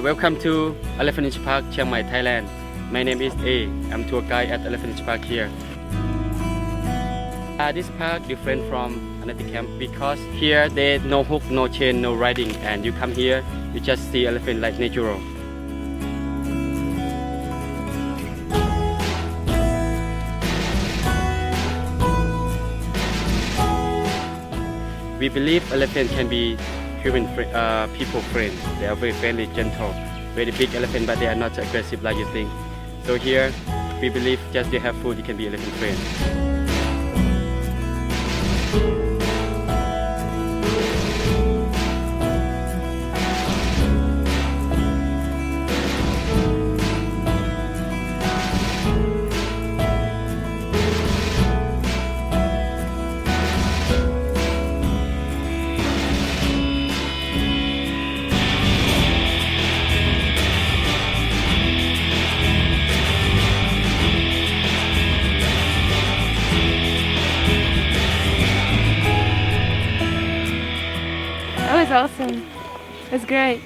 Welcome to Elephant Nature Park, Chiang Mai, Thailand. My name is A. I'm tour guide at Elephant Nature Park here. This park different from another camp because here there's no hook, no chain, no riding, and you come here, you just see elephant like natural. We believe elephant can be people friend. They are very friendly, gentle, very big elephant, but they are not aggressive like you think. So here, we believe just they have food, you can be elephant friend. That was awesome. It was great.